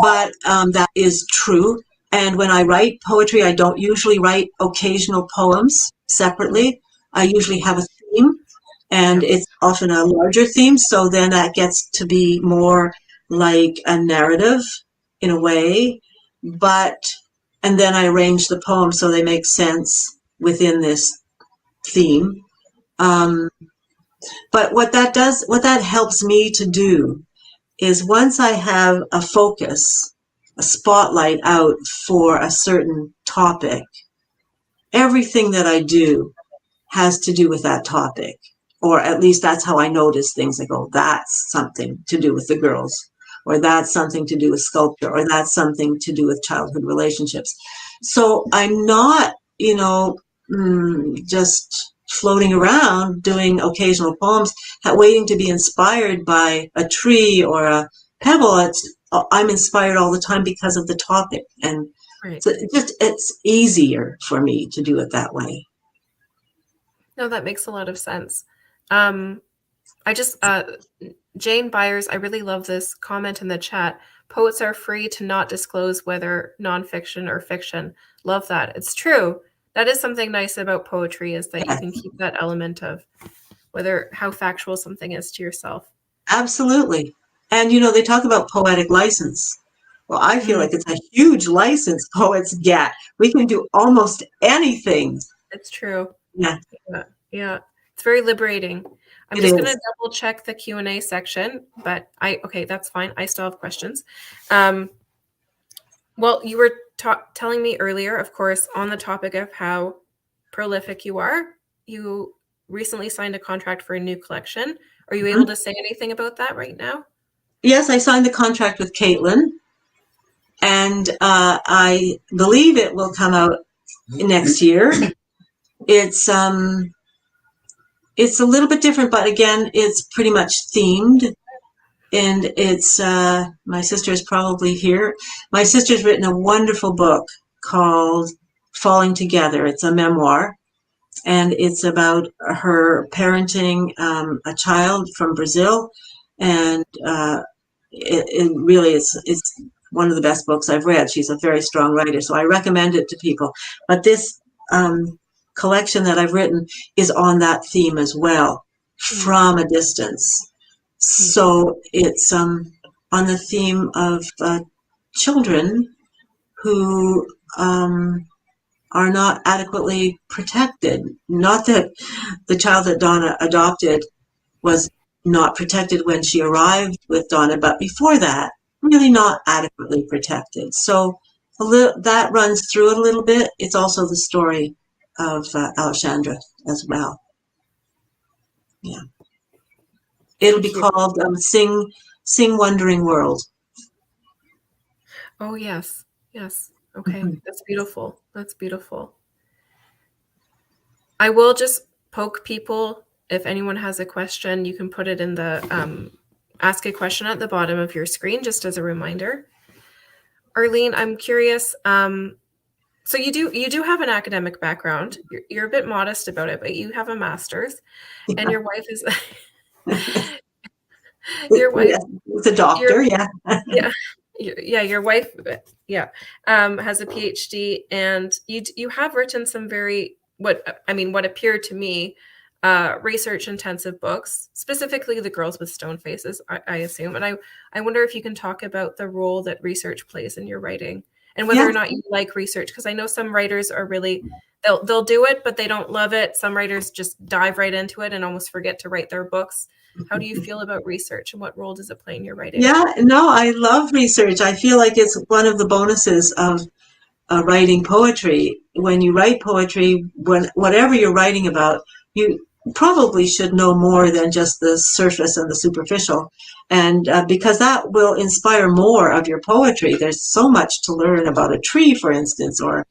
but that is true. And when I write poetry, I don't usually write occasional poems separately. I usually have a theme, and it's often a larger theme, so then that gets to be more like a narrative in a way. And then I arrange the poems so they make sense within this theme. But what that helps me to do is once I have a focus, a spotlight out for a certain topic, everything that I do has to do with that topic. Or at least that's how I notice things. I go, that's something to do with the girls, or that's something to do with sculpture, or that's something to do with childhood relationships. So I'm not, just floating around doing occasional poems, waiting to be inspired by a tree or a pebble. I'm inspired all the time because of the topic, and right. So it's easier for me to do it that way. No, that makes a lot of sense. Jane Byers, I really love this comment in the chat. Poets are free to not disclose whether nonfiction or fiction. Love that. It's true. That is something nice about poetry, is that you can keep that element of how factual something is to yourself. Absolutely. And, they talk about poetic license. Well, I feel like it's a huge license poets get. We can do almost anything. It's true. Yeah. Yeah. It's very liberating. I'm just going to double check the Q&A section, but that's fine. I still have questions. Well, you were telling me earlier, of course, on the topic of how prolific you are. You recently signed a contract for a new collection. Are you able to say anything about that right now? Yes, I signed the contract with Caitlin, and I believe it will come out next year. It's a little bit different, but again, it's pretty much themed. And it's, my sister is probably here. My sister's written a wonderful book called Falling Together. It's a memoir. and it's about her parenting a child from Brazil, and it really it's one of the best books I've read. She's a very strong writer, so I recommend it to people. But this collection that I've written is on that theme as well, from a distance. So it's on the theme of children who are not adequately protected. Not that the child that Donna adopted was not protected when she arrived with Donna, but before that, really not adequately protected. So that runs through it a little bit. It's also the story of Alexandra as well. Yeah. It'll be called Sing Wondering World. Oh, yes. Yes. Okay. That's beautiful. That's beautiful. I will just poke people. If anyone has a question, you can put it in the ask a question at the bottom of your screen, just as a reminder. Arleen, I'm curious. So you do have an academic background. You're a bit modest about it, but you have a master's, and your wife is your wife. It's a doctor. Yeah. Your wife has a PhD, and you have written some very what appeared to me research intensive books, specifically The Girls with Stone Faces, I assume. And I wonder if you can talk about the role that research plays in your writing, and whether or not you like research, because I know some writers are really they'll do it, but they don't love it. Some writers just dive right into it and almost forget to write their books. How do you feel about research, and what role does it play in your writing? Yeah, no, I love research. I feel like it's one of the bonuses of writing poetry. When you write poetry, whatever you're writing about, you probably should know more than just the surface and the superficial. And because that will inspire more of your poetry. There's so much to learn about a tree, for instance, or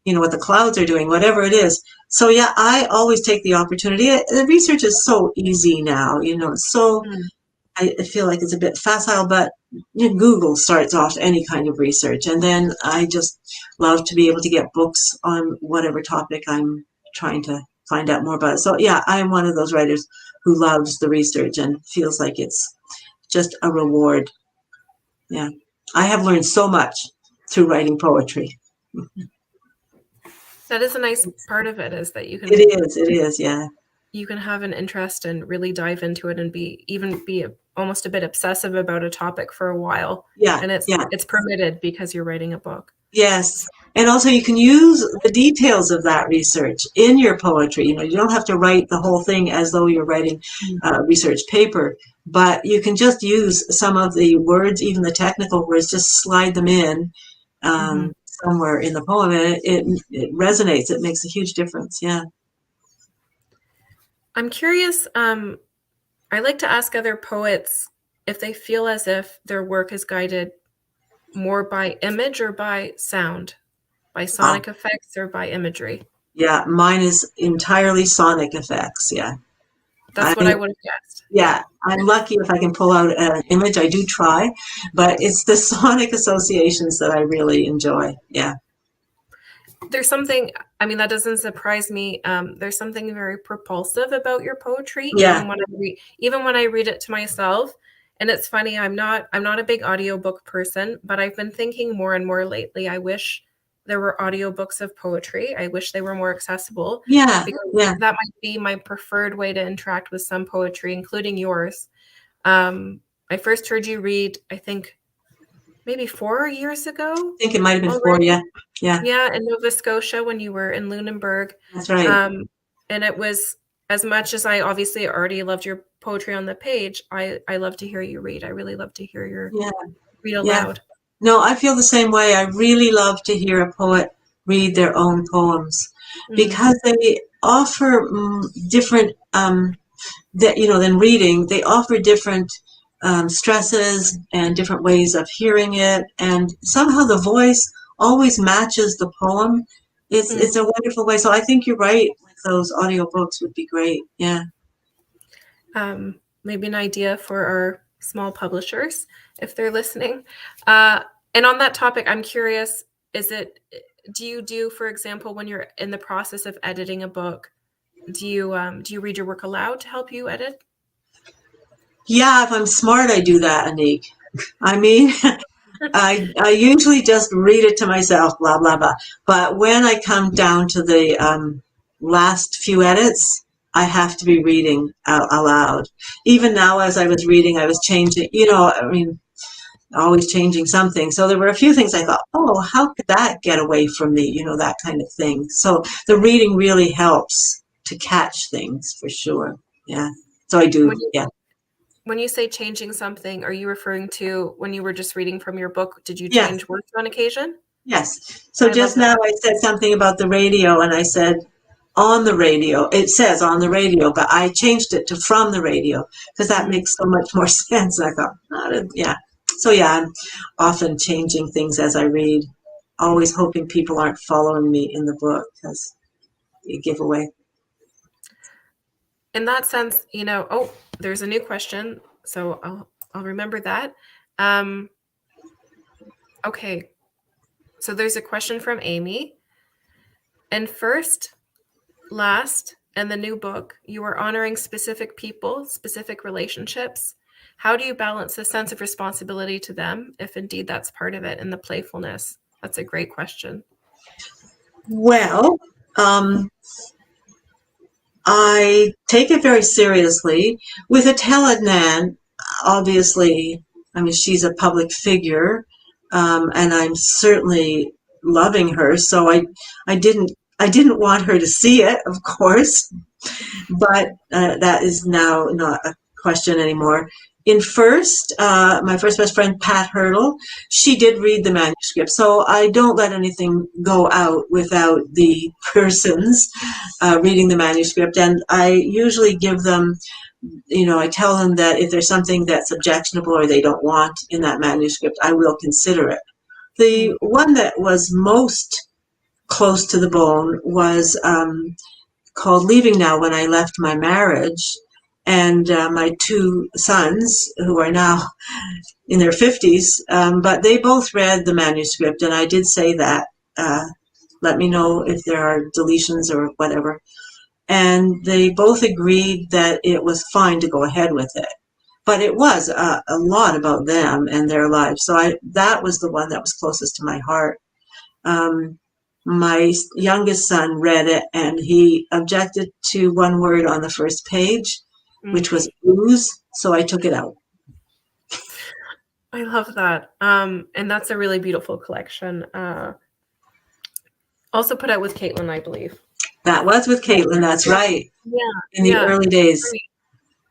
what the clouds are doing, whatever it is. So yeah, I always take the opportunity. The research is so easy now, so I feel like it's a bit facile, but Google starts off any kind of research. And then I just love to be able to get books on whatever topic I'm trying to find out more about. So yeah, I'm one of those writers who loves the research and feels like it's just a reward. Yeah. I have learned so much through writing poetry. That is a nice part of it, is that you can. It is, yeah. You can have an interest and really dive into it and be almost a bit obsessive about a topic for a while. Yeah. And it's permitted because you're writing a book. Yes. And also you can use the details of that research in your poetry. You don't have to write the whole thing as though you're writing a research paper, but you can just use some of the words, even the technical words, just slide them in somewhere in the poem, and it resonates. It makes a huge difference. Yeah. I'm curious. I like to ask other poets if they feel as if their work is guided more by image or by sound, by sonic effects or by imagery. Yeah, mine is entirely sonic effects. Yeah. That's what I would have guessed. Yeah, I'm lucky if I can pull out an image. I do try, but it's the sonic associations that I really enjoy. Yeah. There's something, that doesn't surprise me. There's something very propulsive about your poetry, even when I read it to myself. And it's funny, I'm not a big audiobook person, but I've been thinking more and more lately, I wish there were audiobooks of poetry. I wish they were more accessible. Yeah. That might be my preferred way to interact with some poetry, including yours. I first heard you read, I think, maybe 4 years ago. I think it might have been 4, yeah. Yeah, in Nova Scotia when you were in Lunenburg. That's right. And it was, as much as I obviously already loved your poetry on the page, I love to hear you read. I really love to hear your read aloud. Yeah. No, I feel the same way. I really love to hear a poet read their own poems because they offer different, than reading, they offer different stresses and different ways of hearing it. And somehow the voice always matches the poem. It's a wonderful way. So I think you're right. Those audiobooks would be great. Yeah. Maybe an idea for our small publishers if they're listening. And on that topic, I'm curious, do you do, for example, when you're in the process of editing a book, Do you read your work aloud to help you edit? Yeah, if I'm smart, I do that, Annick. I mean, I usually just read it to myself, blah, blah, blah. But when I come down to the last few edits, I have to be reading aloud. Even now, as I was reading, I was changing, I mean, always changing something. So there were a few things I thought, oh, how could that get away from me? That kind of thing. So the reading really helps to catch things for sure. Yeah. So I do. Yeah. When you say changing something, are you referring to when you were just reading from your book? Did you Yes. change words on occasion? Yes. So just now I said something about the radio, and I said on the radio. It says on the radio, but I changed it to from the radio because that makes so much more sense. And I thought, yeah. So yeah, I'm often changing things as I read, always hoping people aren't following me in the book because you give away. In that sense, oh, there's a new question, so I'll remember that. Okay, so there's a question from Amy. And first, last, and the new book, you are honoring specific people, specific relationships. How do you balance the sense of responsibility to them, if indeed that's part of it, and the playfulness? That's a great question. Well, I take it very seriously. With Etel Adnan, obviously, I mean, she's a public figure, and I'm certainly loving her. So I didn't want her to see it, of course, but that is now not a question anymore. In my first best friend, Pat Hurdle, she did read the manuscript. So I don't let anything go out without the persons reading the manuscript. And I usually give them, I tell them that if there's something that's objectionable or they don't want in that manuscript, I will consider it. The one that was most close to the bone was called Leaving Now When I Left My Marriage. And my two sons, who are now in their 50s, but they both read the manuscript, and I did say that. Let me know if there are deletions or whatever. And they both agreed that it was fine to go ahead with it. But it was a lot about them and their lives. So that was the one that was closest to my heart. My youngest son read it, and he objected to one word on the first page, which was booze, so I took it out. I love that. And that's a really beautiful collection. Also put out with Caitlin, I believe. That was with Caitlin, that's right. Yeah. In the early days.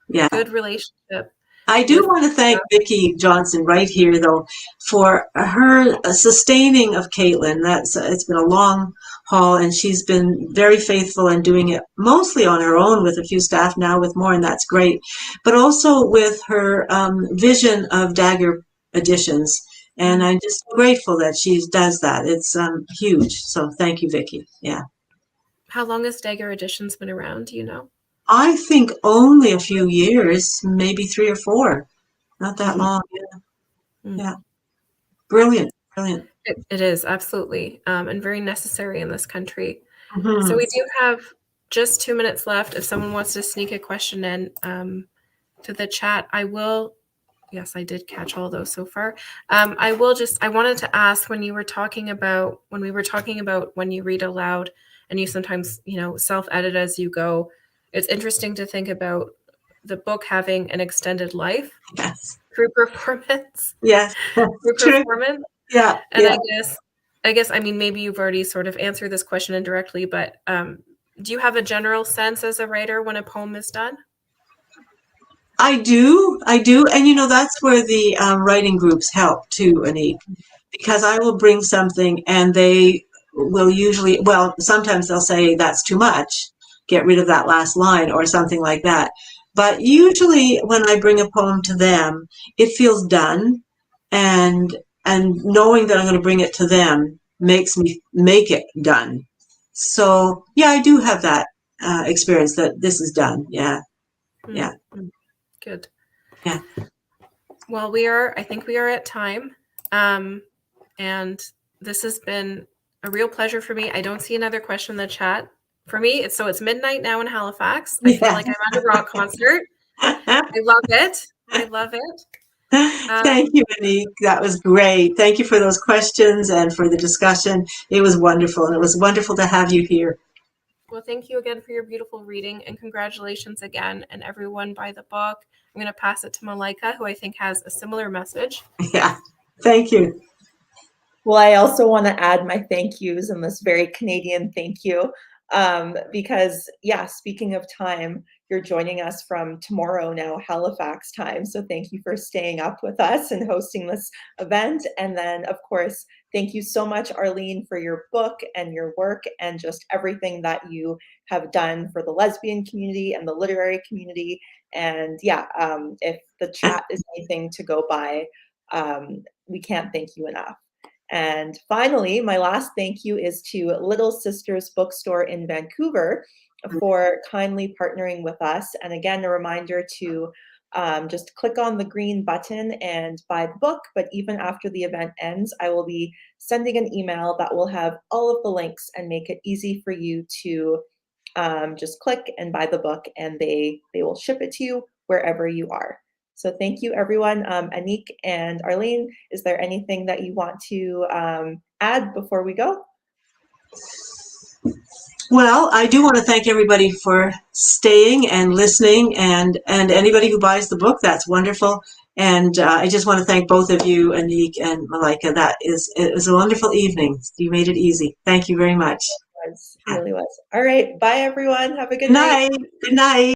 Yeah. Good relationship. I do want to thank Vicki Johnson right here, though, for her sustaining of Caitlin. It's been a long haul, and she's been very faithful and doing it mostly on her own with a few staff, now with more, and that's great. But also with her vision of Dagger Editions, and I'm just grateful that she does that. It's huge. So thank you, Vicki. Yeah. How long has Dagger Editions been around? Do you know? I think only a few years, maybe 3 or 4. Not that long. Yeah. Brilliant. It is, absolutely. And very necessary in this country. So we do have just 2 minutes left. If someone wants to sneak a question in to the chat, I will. Yes, I did catch all those so far. I wanted to ask when we were talking about when you read aloud and you sometimes, self-edit as you go. It's interesting to think about the book having an extended life through performance. Yes, through performance. Yeah. And I guess, I mean, maybe you've already sort of answered this question indirectly, but do you have a general sense as a writer when a poem is done? I do. And, that's where the writing groups help too, Annick, because I will bring something and they will usually, sometimes they'll say that's too much. Get rid of that last line or something like that. But usually when I bring a poem to them, it feels done. And knowing that I'm going to bring it to them makes me make it done. So, yeah, I do have that experience that this is done. Yeah. Yeah. Good. Yeah. Well, I think we are at time. And this has been a real pleasure for me. I don't see another question in the chat. for me, it's midnight now in Halifax. I feel like I'm at a rock concert. I love it. I love it. Thank you, Annick. That was great. Thank you for those questions and for the discussion. It was wonderful, and it was wonderful to have you here. Well, thank you again for your beautiful reading, and congratulations again. And everyone buy the book. I'm going to pass it to Malika, who I think has a similar message. Yeah, thank you. Well, I also want to add my thank yous and this very Canadian thank you, because, yeah, speaking of time, you're joining us from tomorrow now, Halifax time. So thank you for staying up with us and hosting this event. And then, of course, thank you so much, Arleen, for your book and your work and just everything that you have done for the lesbian community and the literary community. And yeah, if the chat is anything to go by, we can't thank you enough. And finally, my last thank you is to Little Sisters Bookstore in Vancouver for kindly partnering with us. And again, a reminder to just click on the green button and buy the book. But even after the event ends, I will be sending an email that will have all of the links and make it easy for you to just click and buy the book, and they will ship it to you wherever you are. So thank you, everyone. Annick and Arleen, is there anything that you want to add before we go? Well, I do want to thank everybody for staying and listening, and anybody who buys the book, that's wonderful. And I just want to thank both of you, Annick and Malika. It was a wonderful evening. You made it easy. Thank you very much. It really was. All right. Bye, everyone. Have a good night. night. Good night.